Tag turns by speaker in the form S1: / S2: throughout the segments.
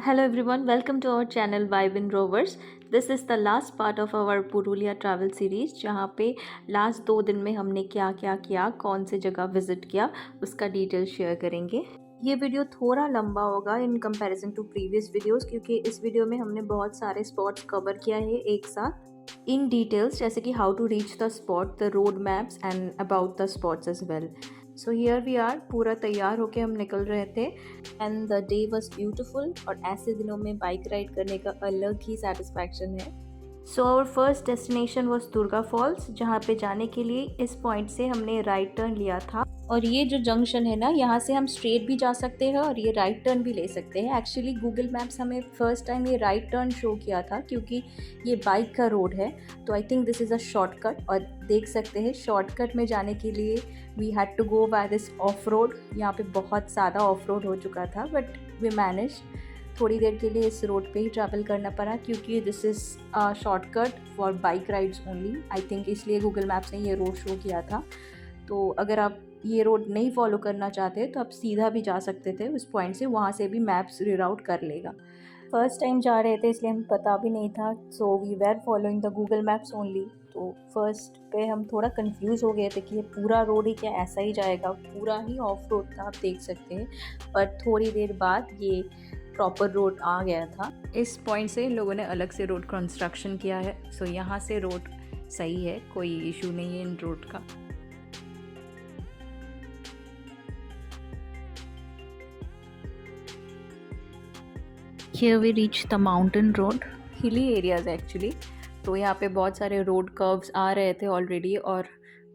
S1: Hello everyone, welcome to our channel Vibe in Rovers. This is the last part of our Purulia travel series जहाँ पे last 2 दिन में हमने क्या क्या किया, कौन से जगह विज़िट किया, उसका डिटेल शेयर करेंगे। ये वीडियो थोड़ा लंबा होगा in comparison to previous videos क्योंकि इस वीडियो में हमने बहुत सारे स्पॉट्स कवर किया है एक साथ इन डिटेल्स, जैसे कि how to reach the spot, the road maps and about the spots as well. So here we are, पूरा तैयार होके हम निकल रहे थे and the day was beautiful. और ऐसे दिनों में बाइक राइड करने का अलग ही सेटिस्फैक्शन है। So our first destination was Durga falls, जहाँ पे जाने के लिए इस पॉइंट से हमने राइट टर्न लिया था। और ये जो जंक्शन है ना, यहाँ से हम स्ट्रेट भी जा सकते हैं और ये राइट टर्न भी ले सकते हैं। एक्चुअली गूगल मैप्स हमें फर्स्ट टाइम ये राइट टर्न शो किया था क्योंकि ये बाइक का रोड है, तो I think this is a shortcut. और देख सकते हैं शॉर्टकट में जाने के लिए we had to go by this off road. यहाँ पे बहुत ज़्यादा ऑफ रोड हो चुका था बट वी मैनेज। थोड़ी देर के लिए इस रोड पे ही ट्रैवल करना पड़ा क्योंकि this is shortcut for bike rides only, I think, इसलिए गूगल मैप्स ने ये रोड शो किया था। तो अगर आप ये रोड नहीं फॉलो करना चाहते तो आप सीधा भी जा सकते थे उस पॉइंट से, वहाँ से भी मैप्स रीराउट कर लेगा। फर्स्ट टाइम जा रहे थे इसलिए हमें पता भी नहीं था, so we were following the Google maps only. तो फर्स्ट पे हम थोड़ा कंफ्यूज हो गए थे कि ये पूरा रोड ही क्या ऐसा ही जाएगा, पूरा ही ऑफ रोड था, आप देख सकते हैं। पर थोड़ी देर बाद ये प्रॉपर रोड आ गया था। इस पॉइंट से इन लोगों ने अलग से रोड कंस्ट्रक्शन किया है, सो यहाँ से रोड सही है, कोई इशू नहीं है इन रोड का। Here we reach the mountain road, hilly areas actually। तो यहाँ पे बहुत सारे रोड कर्व्स आ रहे थे ऑलरेडी और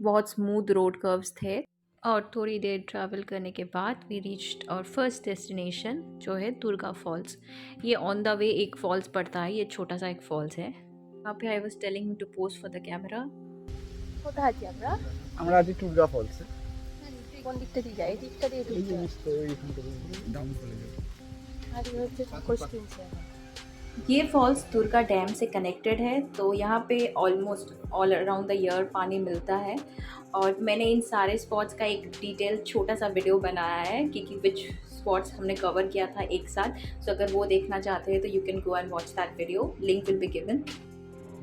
S1: बहुत स्मूथ रोड कर्व्स थे। और थोड़ी देर ट्रैवल करने के बाद वी रीच्ड और फर्स्ट डेस्टिनेशन जो है दुर्गा फॉल्स। ये ऑन द वे एक फॉल्स पड़ता है, ये छोटा सा एक फॉल्स है। यहाँ पे I was telling him to pose for the camera. কোথায় আছি আমরা?
S2: আমরা আছি টুরগা ফলসে।
S1: কোন দিকটা দিয়ে যাই? এই দিকটা দিয়ে
S2: এই যে
S1: ঢুকতে হয়।
S2: নিচ থেকে এইখান থেকে ডাউন চলে যাবে।
S1: আর ये হচ্ছে কোশ্চেন से। ये फॉल्स दुर्गा डैम से कनेक्टेड है, तो यहाँ पे almost all around the year पानी मिलता है। और मैंने इन सारे स्पॉट्स का एक डिटेल छोटा सा वीडियो बनाया है कि विच स्पॉट्स हमने कवर किया था एक साथ। सो अगर वो देखना चाहते हैं तो you can go and watch that video, link will be given.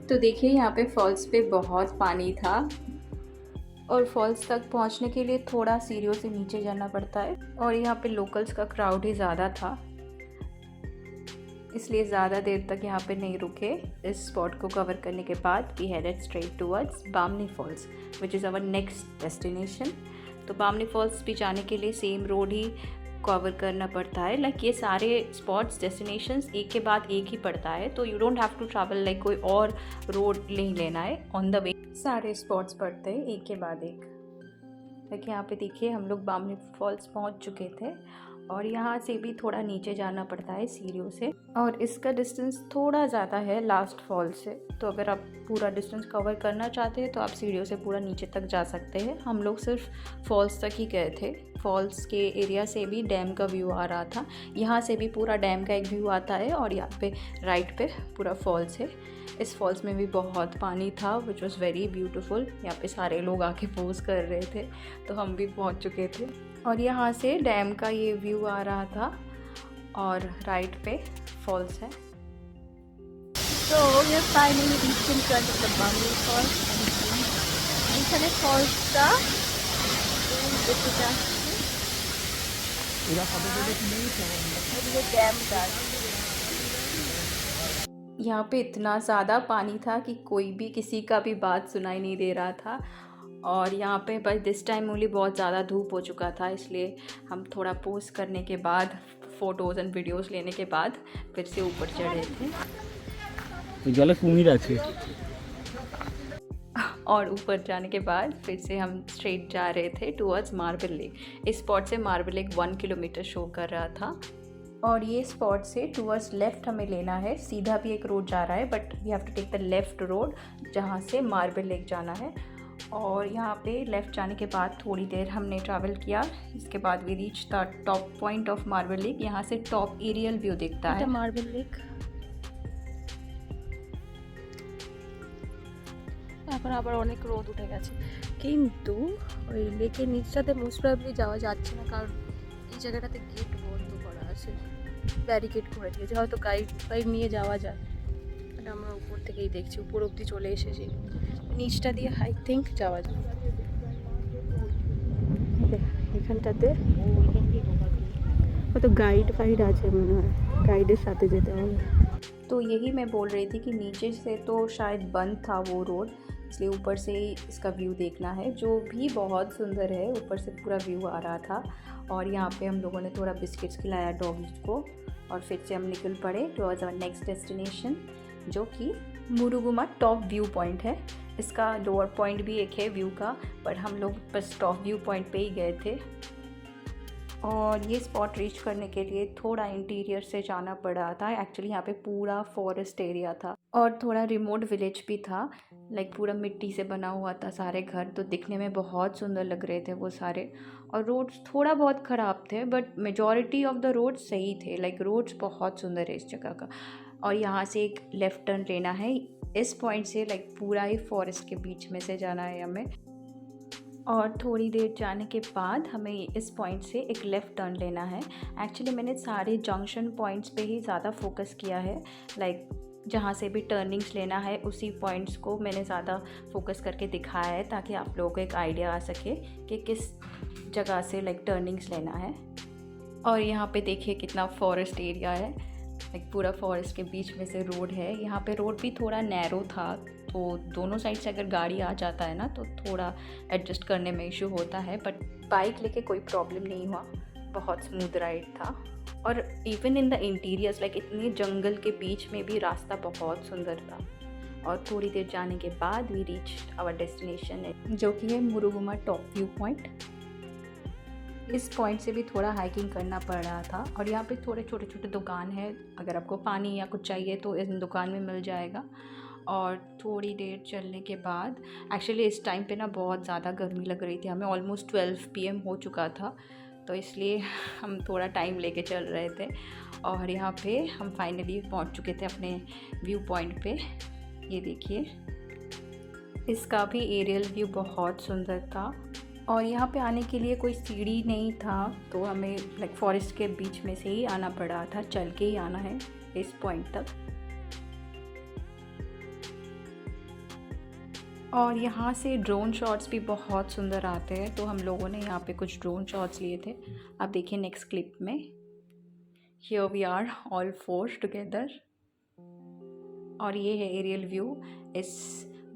S1: तो देखिए यहाँ पे फॉल्स पे बहुत पानी था और फॉल्स तक पहुँचने के लिए थोड़ा सीढ़ियों से नीचे जाना पड़ता है। और यहाँ पे लोकल्स का क्राउड ही ज़्यादा था, इसलिए ज़्यादा देर तक यहाँ पे नहीं रुके। इस स्पॉट को कवर करने के बाद we headed straight towards Bamni falls which is our next destination. तो बामनी फॉल्स भी जाने के लिए सेम रोड ही कवर करना पड़ता है। लाइक ये सारे स्पॉट्स डेस्टिनेशंस एक के बाद एक ही पड़ता है, तो you don't have to travel like कोई और रोड नहीं लेना है, ऑन द वे सारे स्पॉट्स पड़ते हैं एक के बाद एक। लाइक यहाँ पे देखिए हम लोग बामनी फॉल्स पहुँच चुके थे और यहाँ से भी थोड़ा नीचे जाना पड़ता है सीढ़ियों से, और इसका डिस्टेंस थोड़ा ज़्यादा है लास्ट फॉल से। तो अगर आप पूरा डिस्टेंस कवर करना चाहते हैं तो आप सीढ़ियों से पूरा नीचे तक जा सकते हैं। हम लोग सिर्फ फॉल्स तक ही गए थे। फॉल्स के एरिया से भी डैम का व्यू आ रहा था, यहाँ से भी पूरा डैम का एक व्यू आता है और यहाँ पे राइट पे पूरा फॉल्स है। इस फॉल्स में भी बहुत पानी था विच वॉज़ वेरी ब्यूटीफुल। यहाँ पे सारे लोग आके पोज कर रहे थे, तो हम भी पहुँच चुके थे और यहाँ से डैम का ये व्यू आ रहा था और राइट पे फॉल्स है।
S3: So we are finally reached in front of the Bamni Falls and এখানে ফলসটা দেখতে যাচ্ছি।
S2: এরা ফটো ফটো নেই তো
S3: এদিকে ড্যামটা।
S1: यहाँ पे इतना ज़्यादा पानी था कि कोई भी किसी का भी बात सुनाई नहीं दे रहा था। और यहाँ पे बस दिस टाइम ओनली बहुत ज़्यादा धूप हो चुका था, इसलिए हम थोड़ा पोस्ट करने के बाद, फ़ोटोज़ एंड वीडियोस लेने के बाद फिर से ऊपर चढ़े थे।
S2: জলে কুমির আছে।
S1: और ऊपर जाने के बाद फिर से हम स्ट्रेट जा रहे थे टुवर्ड्स मार्बल लेक। इस स्पॉट से मार्बल लेक 1 किलोमीटर शो कर रहा था और ये स्पॉट से टुवर्ड्स लेफ़्ट हमें लेना है। सीधा भी एक रोड जा रहा है but we have to take the left road जहाँ से मार्बल लेक जाना है। और यहाँ पे लेफ़्ट जाने के बाद थोड़ी देर हमने ट्रैवल किया, इसके बाद we reach the top point of marble lake. यहाँ से टॉप एरियल व्यू दिखता है
S3: মার্বেল লেক। এখন আবার অনেক রোদ উঠে গেছে, কিন্তু ওই লেকের নিচটাতে মোস্ট প্রবাবলি যাওয়া যাচ্ছে না কারণ এই জায়গাটাতে গেট বন্ধ করা আছে। ব্যারিকেড করে দিয়েছে, হয়তো গাইড ফাইড নিয়ে যাওয়া যায়। বাট আমরা উপর থেকেই দেখছি, উপর অবধি চলে এসেছি, নিচটা দিয়ে আই থিঙ্ক যাওয়া যায়। এখানটাতে হয়তো গাইড ফাইড আছে মনে হয়, গাইডের साथे যেতে হবে।
S1: तो यही मैं बोल रही थी कि नीचे से तो शायद बंद था वो रोड, इसलिए ऊपर से ही इसका व्यू देखना है, जो भी बहुत सुंदर है। ऊपर से पूरा व्यू आ रहा था। और यहाँ पे हम लोगों ने थोड़ा बिस्किट्स खिलाया डॉगीज को और फिर से हम निकल पड़े टुवर्ड्स आवर नेक्स्ट डेस्टिनेशन, जो कि मुरुगुमा टॉप व्यू पॉइंट है। इसका लोअर पॉइंट भी एक है व्यू का, बट हम लोग बस टॉप व्यू पॉइंट पे ही गए थे। और ये स्पॉट रीच करने के लिए थोड़ा इंटीरियर से जाना पड़ा था। एक्चुअली यहाँ पे पूरा फॉरेस्ट एरिया था और थोड़ा रिमोट विलेज भी था, लाइक पूरा मिट्टी से बना हुआ था सारे घर, तो दिखने में बहुत सुंदर लग रहे थे वो सारे। और रोड्स थोड़ा बहुत ख़राब थे, but majority of the roads सही थे, लाइक रोड्स बहुत सुंदर है इस जगह का। और यहाँ से एक लेफ़्ट टर्न लेना है इस पॉइंट से, लाइक पूरा ही फॉरेस्ट के बीच में से जाना है हमें। और थोड़ी देर जाने के बाद हमें इस पॉइंट से एक लेफ़्ट टर्न लेना है। एक्चुअली मैंने सारे जंक्शन पॉइंट्स पे ही ज़्यादा फोकस किया है, लाइक जहाँ से भी टर्निंग्स लेना है उसी पॉइंट्स को मैंने ज़्यादा फोकस करके दिखाया है, ताकि आप लोगों को एक आइडिया आ सके कि किस जगह से लाइक टर्निंग्स लेना है। और यहाँ पे देखिए कितना फॉरेस्ट एरिया है, लाइक पूरा फॉरेस्ट के बीच में से रोड है। यहाँ पे रोड भी थोड़ा नैरो था, तो दोनों साइड से अगर गाड़ी आ जाता है ना तो थोड़ा एडजस्ट करने में इशू होता है, बट बाइक लेके कोई प्रॉब्लम नहीं हुआ, बहुत स्मूथ राइड था। और even in the interiors, like इतने जंगल के बीच में भी रास्ता बहुत सुंदर था। और थोड़ी देर जाने के बाद वी रीच आवर डेस्टिनेशन, जो कि है मुरुगुमा टॉप व्यू पॉइंट। इस पॉइंट से भी थोड़ा हाइकिंग करना पड़ रहा था। और यहाँ पे थोड़े छोटे छोटे दुकान है, अगर आपको पानी या कुछ चाहिए तो इस दुकान में मिल जाएगा। और थोड़ी देर चलने के बाद, एक्चुअली इस टाइम पे ना बहुत ज़्यादा गर्मी लग रही थी हमें, ऑलमोस्ट 12 PM हो चुका था, तो इसलिए हम थोड़ा टाइम लेके चल रहे थे। और यहाँ पे हम फाइनली पहुँच चुके थे अपने व्यू पॉइंट पे। ये देखिए, इसका भी एरियल व्यू बहुत सुंदर था। और यहाँ पे आने के लिए कोई सीढ़ी नहीं था, तो हमें लाइक फॉरेस्ट के बीच में से ही आना पड़ा था, चल के ही आना है इस पॉइंट तक। और यहाँ से ड्रोन शॉट्स भी बहुत सुंदर आते हैं, तो हम लोगों ने यहाँ पे कुछ ड्रोन शॉट्स लिए थे। आप देखिए नेक्स्ट क्लिप में, here we are all 4 together. और ये है एरियल व्यू इस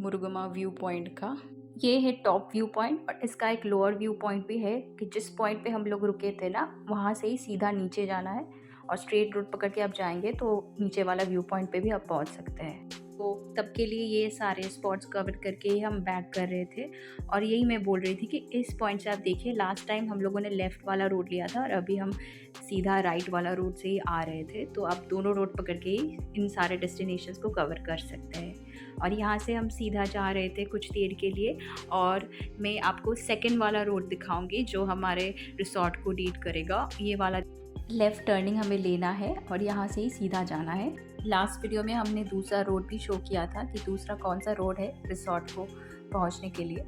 S1: मुरुगुमा व्यू पॉइंट का। ये है टॉप व्यू पॉइंट, और इसका एक लोअर व्यू पॉइंट भी है कि जिस पॉइंट पे हम लोग रुके थे ना, वहाँ से ही सीधा नीचे जाना है और स्ट्रेट रोड पकड़ के आप जाएंगे तो नीचे वाला व्यू पॉइंट पे भी आप पहुँच सकते हैं। तो तब के लिए ये सारे स्पॉट्स कवर करके ही हम बैक कर रहे थे। और यही मैं बोल रही थी कि इस पॉइंट से आप देखिए, लास्ट टाइम हम लोगों ने लेफ़्ट वाला रोड लिया था और अभी हम सीधा राइट वाला रोड से ही आ रहे थे, तो आप दोनों रोड पकड़ के ही इन सारे डेस्टिनेशंस को कवर कर सकते हैं। और यहाँ से हम सीधा जा रहे थे कुछ देर के लिए, और मैं आपको सेकंड वाला रोड दिखाऊंगी जो हमारे रिसोर्ट को लीड करेगा। ये वाला लेफ़्ट टर्निंग हमें लेना है और यहाँ से ही सीधा जाना है। लास्ट वीडियो में हमने दूसरा रोड भी शो किया था कि दूसरा कौन सा रोड है रिसोर्ट को पहुँचने के लिए,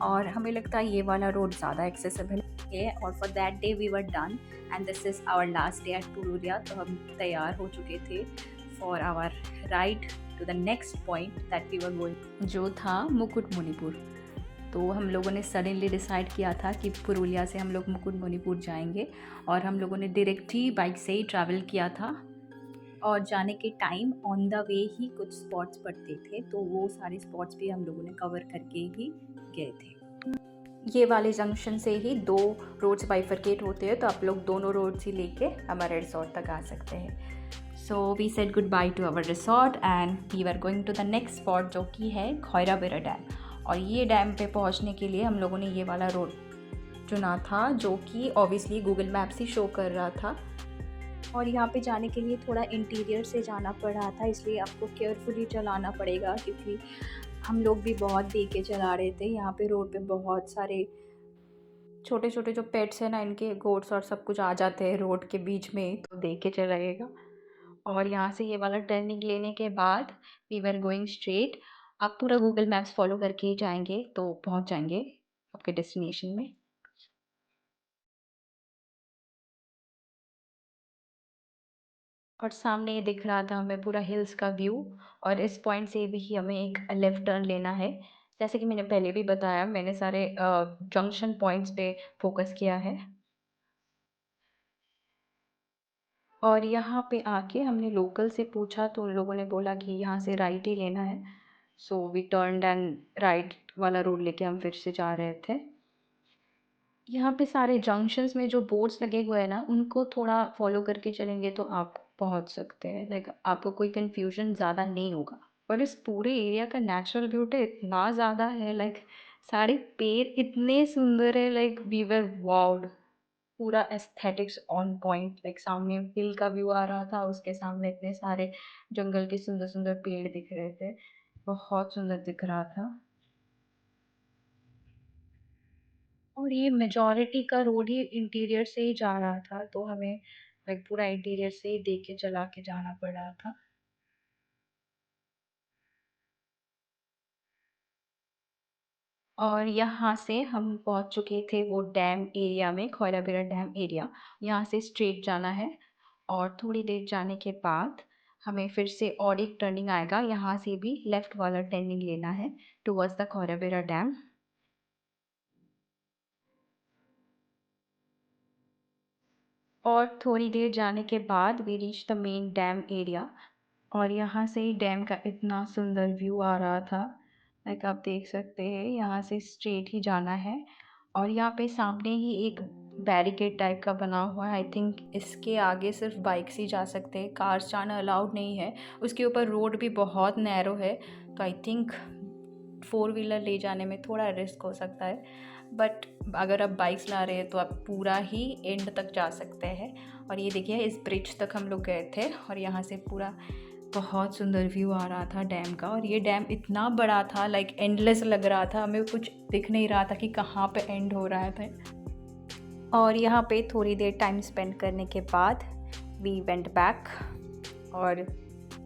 S1: और हमें लगता है ये वाला रोड ज़्यादा एक्सेसिबल है। और for that day we were done and this is our last day at Purulia. तो हम तैयार हो चुके थे for our ride to the next point that we were going, जो था मुकुटमणिपुर। तो हम लोगों ने सडनली डिसाइड किया था कि पुरुलिया से हम लोग मुकुटमणिपुर जाएंगे, और हम लोगों ने डायरेक्ट ही बाइक से ही ट्रैवल किया था। और जाने के टाइम ऑन द वे ही कुछ स्पॉट्स पड़ते थे, तो वो सारे स्पॉट्स भी हम लोगों ने कवर करके ही गए थे। ये वाले जंक्शन से ही 2 रोड्स बाइफरकेट होते हैं, तो आप लोग दोनों रोड्स ही लेके हमारे रिसोर्ट तक आ सकते हैं। So we said goodbye to our resort and we were going to the next spot, जो कि है खैराबेरा डैम। और ये डैम पे पहुंचने के लिए हम लोगों ने ये वाला रोड चुना था, जो कि ऑब्वियसली गूगल मैप्स ही शो कर रहा था। और यहाँ पे जाने के लिए थोड़ा इंटीरियर से जाना पड़ रहा था, इसलिए आपको केयरफुली चलाना पड़ेगा, क्योंकि हम लोग भी बहुत देख के चला रहे थे। यहाँ पे रोड पे बहुत सारे छोटे छोटे जो पेट्स हैं ना, इनके गोट्स और सब कुछ आ जाते हैं रोड के बीच में, तो देख के चलाइएगा। और यहाँ से ये वाला टर्निंग लेने के बाद वी वर गोइंग स्ट्रेट। आप पूरा गूगल मैप्स फॉलो करके ही जाएंगे तो पहुँच जाएंगे आपके डेस्टिनेशन में। और सामने ये दिख रहा था हमें पूरा हिल्स का व्यू। और इस पॉइंट से भी हमें एक लेफ़्ट टर्न लेना है। जैसे कि मैंने पहले भी बताया, मैंने सारे जंक्शन पॉइंट्स पे फ़ोकस किया है। और यहाँ पे आके हमने लोकल से पूछा तो उन लोगों ने बोला कि यहाँ से राइट ही लेना है। So we turned and right वाला रोड लेके हम फिर से जा रहे थे। यहाँ पे सारे जंक्शंस में जो बोर्ड्स लगे हुए हैं ना, उनको थोड़ा फॉलो करके चलेंगे तो आप पहुँच सकते हैं। लाइक आपको कोई कन्फ्यूजन ज़्यादा नहीं होगा। और इस पूरे एरिया का नेचुरल ब्यूटी इतना ज़्यादा है, लाइक सारे पेड़ इतने सुंदर है, लाइक वी वर वाउड। पूरा एस्थेटिक्स ऑन पॉइंट। लाइक सामने हिल का व्यू आ रहा था, उसके सामने इतने सारे जंगल के सुंदर सुंदर पेड़ दिख रहे थे। बहुत सुंदर दिख रहा था। और ये मेजॉरिटी का रोड ही इंटीरियर से ही जा रहा था, तो हमें लाइक पूरा इंटीरियर से ही देख के चला के जाना पड़ रहा था। और यहाँ से हम पहुँच चुके थे वो डैम एरिया में, खौराबिरा डैम एरिया। यहाँ से स्ट्रेट जाना है और थोड़ी देर जाने के बाद हमें फिर से और एक टर्निंग आएगा, यहाँ से भी लेफ़्ट वाला टर्निंग लेना है टुवर्ड्स द खौराबिरा डैम। और थोड़ी देर जाने के बाद we reach the main dam area. और यहाँ से ही डैम का इतना सुंदर व्यू आ रहा था। लाइक आप देख सकते हैं, यहाँ से स्ट्रेट ही जाना है। और यहाँ पे सामने ही एक बैरिकेड टाइप का बना हुआ है। आई थिंक इसके आगे सिर्फ बाइक्स ही जा सकते हैं, कार्स जाना अलाउड नहीं है। उसके ऊपर रोड भी बहुत नैरो है, तो आई थिंक 4 व्हीलर ले जाने में थोड़ा रिस्क हो सकता है। बट अगर आप बाइक्स ला रहे हैं तो आप पूरा ही एंड तक जा सकते हैं। और ये देखिए, इस ब्रिज तक हम लोग गए थे और यहाँ से पूरा बहुत सुंदर व्यू आ रहा था डैम का। और ये डैम इतना बड़ा था, लाइक एंडलेस लग रहा था, हमें कुछ दिख नहीं रहा था कि कहाँ पे एंड हो रहा था। और यहाँ पे थोड़ी देर टाइम स्पेंड करने के बाद वी वेंट बैक और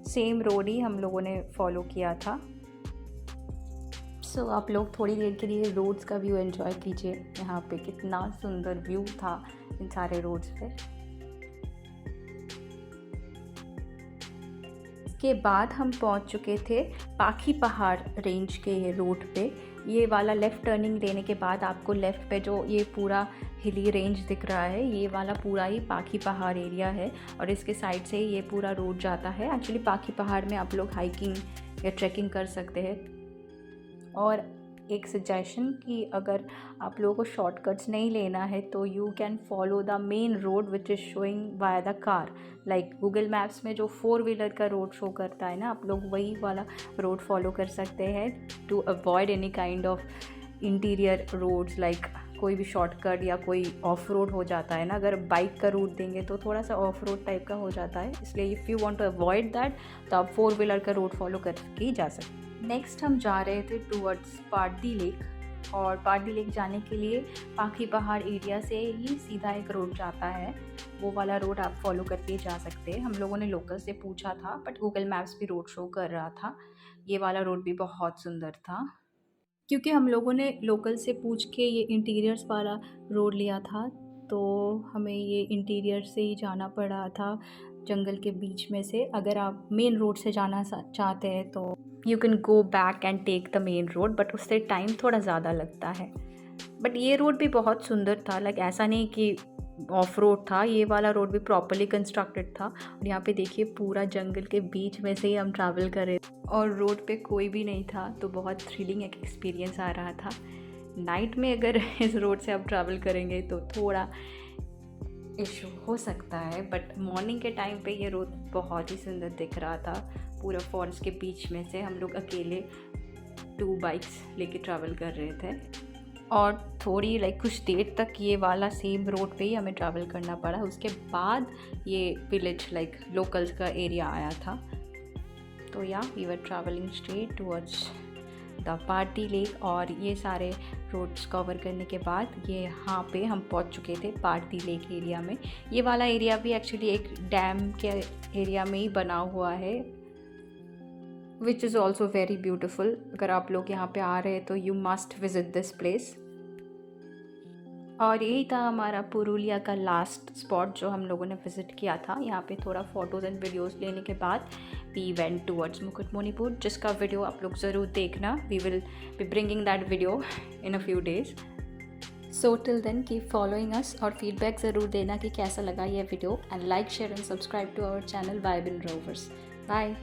S1: सेम रोड ही हम लोगों ने फॉलो किया था। सो आप लोग थोड़ी देर के लिए रोड्स का व्यू एंजॉय कीजिए। यहाँ पे कितना सुंदर व्यू था इन सारे रोड्स पे। के बाद हम पहुंच चुके थे पाखी पहाड़ रेंज के रोड पे। ये वाला लेफ़्ट टर्निंग लेने के बाद आपको लेफ़्ट पे जो ये पूरा हिली रेंज दिख रहा है, ये वाला पूरा ही पाखी पहाड़ एरिया है। और इसके साइड से ये पूरा रोड जाता है। एक्चुअली पाखी पहाड़ में आप लोग हाइकिंग या ट्रैकिंग कर सकते हैं। और एक सजेशन कि अगर आप लोगों को शॉर्टकट्स नहीं लेना है तो you can follow the main road which is showing via the car. Like Google maps में जो 4 व्हीलर का रोड शो करता है ना, आप लोग वही वाला रोड फॉलो कर सकते हैं to avoid any kind of interior roads. Like कोई भी शॉर्टकट या कोई ऑफ रोड हो जाता है ना, अगर बाइक का रूट देंगे तो थोड़ा सा ऑफ रोड टाइप का हो जाता है। इसलिए if you want to avoid that तो आप 4 व्हीलर का रोड फॉलो करके ही जा सकते हैं। नेक्स्ट हम जा रहे थे टूवर्ड्स पारदी लेक। और पारदी लेक जाने के लिए पाखी पहाड़ एरिया से ही सीधा एक रोड जाता है, वो वाला रोड आप फॉलो करके जा सकते हैं। हम लोगों ने लोकल से पूछा था बट गूगल मैप्स भी रोड शो कर रहा था। ये वाला रोड भी बहुत सुंदर था। क्योंकि हम लोगों ने लोकल से पूछ के ये इंटीरियर्स वाला रोड लिया था, तो हमें ये इंटीरियर से ही जाना पड़ा था, जंगल के बीच में से। अगर आप मेन रोड से जाना चाहते हैं तो you can go back and take the main road, but उससे टाइम थोड़ा ज़्यादा लगता है। बट ये रोड भी बहुत सुंदर था। लाइक ऐसा नहीं कि ऑफ रोड था, ये वाला रोड भी प्रॉपरली कंस्ट्रक्टेड था। और यहाँ पे देखिए, पूरा जंगल के बीच में से ही हम ट्रैवल कर रहे थे और रोड पे कोई भी नहीं था, तो बहुत थ्रिलिंग एक एक्सपीरियंस आ रहा था। नाइट में अगर इस रोड से आप ट्रैवल करेंगे तो थोड़ा इशू हो सकता है, बट मॉर्निंग के टाइम पे ये रोड बहुत ही सुंदर दिख रहा था। पूरा फॉरेस्ट के बीच में से हम लोग अकेले 2 बाइक्स लेके ट्रैवल कर रहे थे। और थोड़ी लाइक कुछ देर तक ये वाला सेम रोड पे ही हमें ट्रैवल करना पड़ा। उसके बाद ये विलेज लाइक लोकल्स का एरिया आया था। तो या we were travelling straight towards the Pardi lake. और ये सारे रोड्स कवर करने के बाद ये यहाँ पे हम पहुँच चुके थे पारदी लेक एरिया में। ये वाला एरिया भी एक्चुअली एक डैम के एरिया में ही बना हुआ है, which is also very beautiful. अगर आप लोग यहाँ पे आ रहे हैं तो you must visit this place. और यही था हमारा पुरुलिया का लास्ट स्पॉट जो हम लोगों ने विज़िट किया था। यहाँ पे थोड़ा फ़ोटोज़ एंड वीडियोज़ लेने के बाद वी वेंट टूवर्ड्स मुकुटमणिपुर, जिसका वीडियो आप लोग ज़रूर देखना। We will be bringing that video in a few days. So till then keep following us और फीडबैक ज़रूर देना कि कैसा लगा ये video, and like share and subscribe to our channel vibe in rovers. Bye.